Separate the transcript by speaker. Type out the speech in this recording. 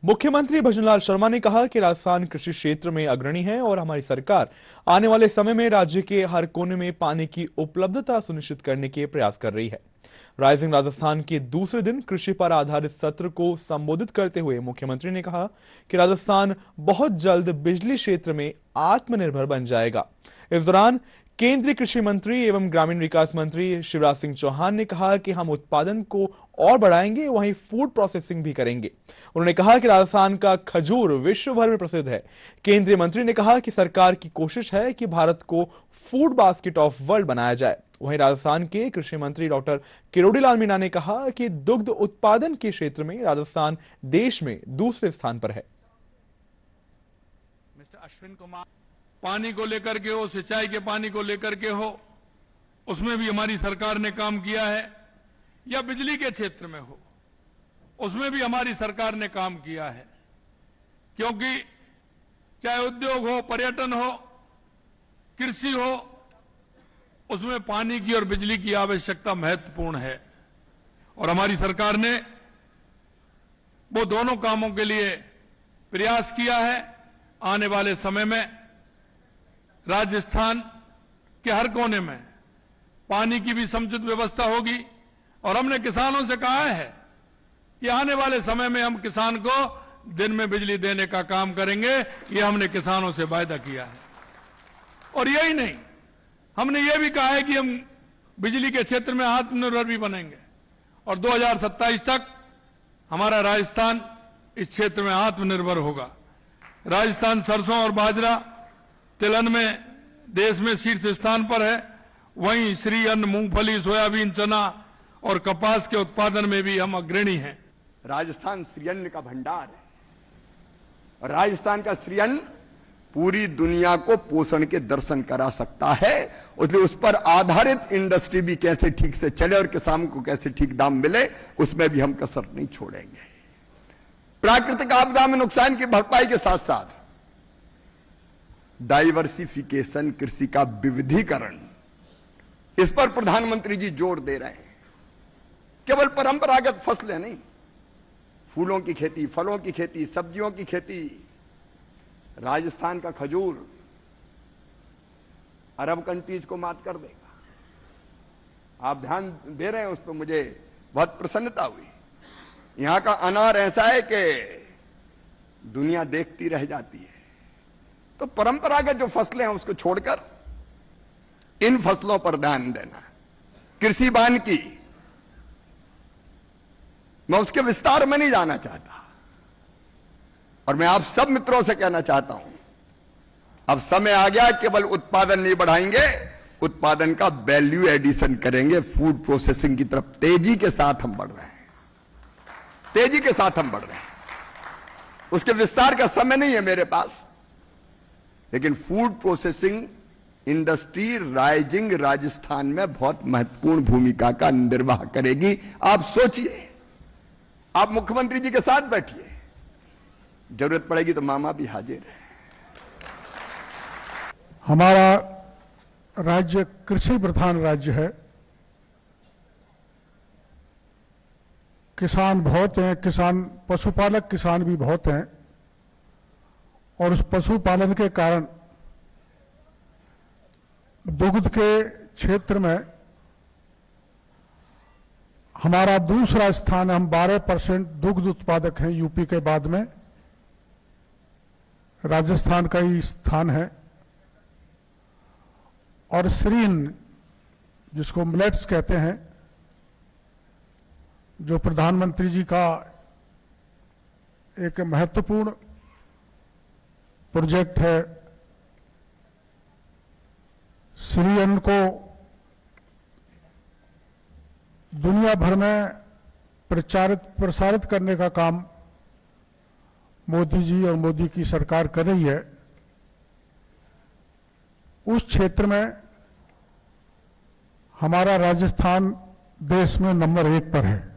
Speaker 1: मुख्यमंत्री भजनलाल शर्मा ने कहा कि राजस्थान कृषि क्षेत्र में अग्रणी है और हमारी सरकार आने वाले समय में राज्य के हर कोने में पानी की उपलब्धता सुनिश्चित करने के प्रयास कर रही है। राइजिंग राजस्थान के दूसरे दिन कृषि पर आधारित सत्र को संबोधित करते हुए मुख्यमंत्री ने कहा कि राजस्थान बहुत जल्द बिजली क्षेत्र में आत्मनिर्भर बन जाएगा। इस दौरान केंद्रीय कृषि मंत्री एवं ग्रामीण विकास मंत्री शिवराज सिंह चौहान ने कहा कि हम उत्पादन को और बढ़ाएंगे, वहीं फूड प्रोसेसिंग भी करेंगे। उन्होंने कहा कि राजस्थान का खजूर विश्व भर में प्रसिद्ध है। केंद्रीय मंत्री ने कहा कि सरकार की कोशिश है कि भारत को फूड बास्केट ऑफ वर्ल्ड बनाया जाए। वहीं राजस्थान के कृषि मंत्री डॉक्टर किरोड़ीलाल मीणा ने कहा कि दुग्ध उत्पादन के क्षेत्र में राजस्थान देश में दूसरे स्थान पर है।
Speaker 2: मिस्टर अश्विन कुमार, पानी को लेकर के हो, सिंचाई के पानी को लेकर के हो, उसमें भी हमारी सरकार ने काम किया है, या बिजली के क्षेत्र में हो, उसमें भी हमारी सरकार ने काम किया है। क्योंकि चाहे उद्योग हो, पर्यटन हो, कृषि हो, उसमें पानी की और बिजली की आवश्यकता महत्वपूर्ण है। और हमारी सरकार ने वो दोनों कामों के लिए प्रयास किया है। आने वाले समय में राजस्थान के हर कोने में पानी की भी समुचित व्यवस्था होगी। और हमने किसानों से कहा है कि आने वाले समय में हम किसान को दिन में बिजली देने का काम करेंगे। ये हमने किसानों से वायदा किया है। और यही नहीं, हमने ये भी कहा है कि हम बिजली के क्षेत्र में आत्मनिर्भर भी बनेंगे और 2027 तक हमारा राजस्थान इस क्षेत्र में आत्मनिर्भर होगा। राजस्थान सरसों और बाजरा, तिलहन में देश में शीर्ष स्थान पर है। वहीं श्री अन्न, मूंगफली, सोयाबीन, चना और कपास के उत्पादन में भी हम अग्रणी हैं।
Speaker 3: राजस्थान श्रीअन्न का भंडार है और राजस्थान का श्रीअन्न पूरी दुनिया को पोषण के दर्शन करा सकता है। इसलिए उस पर आधारित इंडस्ट्री भी कैसे ठीक से चले और किसान को कैसे ठीक दाम मिले, उसमें भी हम कसर नहीं छोड़ेंगे। प्राकृतिक आपदा में नुकसान की भरपाई के साथ साथ डाइवर्सिफिकेशन, कृषि का विविधीकरण, इस पर प्रधानमंत्री जी जोर दे रहे हैं। केवल परंपरागत फसलें नहीं, फूलों की खेती, फलों की खेती, सब्जियों की खेती। राजस्थान का खजूर अरब कंट्रीज को मात कर देगा। आप ध्यान दे रहे हैं उस पर, मुझे बहुत प्रसन्नता हुई। यहां का अनार ऐसा है कि दुनिया देखती रह जाती है। तो परंपरागत जो फसलें हैं उसको छोड़कर इन फसलों पर ध्यान देना। कृषि वानिकी, मैं उसके विस्तार में नहीं जाना चाहता और मैं आप सब मित्रों से कहना चाहता हूं, अब समय आ गया, केवल उत्पादन नहीं बढ़ाएंगे, उत्पादन का वैल्यू एडिशन करेंगे। फूड प्रोसेसिंग की तरफ तेजी के साथ हम बढ़ रहे हैं, तेजी के साथ हम बढ़ रहे हैं। उसके विस्तार का समय नहीं है मेरे पास, लेकिन food processing industry rising Rajasthan में बहुत महत्वपूर्ण भूमिका का निर्वाह करेगी। आप सोचिए, आप मुख्यमंत्री जी के साथ बैठिए, जरूरत पड़ेगी तो मामा भी हाजिर है।
Speaker 4: हमारा राज्य कृषि प्रधान राज्य है। किसान बहुत हैं, पशुपालक किसान भी बहुत हैं और उस पशुपालन के कारण दुग्ध के क्षेत्र में हमारा दूसरा स्थान है। हम 12% दुग्ध उत्पादक हैं यूपी के बाद में। राजस्थान का ही स्थान है। और श्रीअन्न, जिसको मिलेट्स कहते हैं, जो प्रधानमंत्री जी का एक महत्वपूर्ण प्रोजेक्ट है, श्रीअन्न को दुनिया भर में प्रसारित करने का काम मोदी जी और मोदी की सरकार कर रही है। उस क्षेत्र में हमारा राजस्थान देश में नंबर 1 पर है।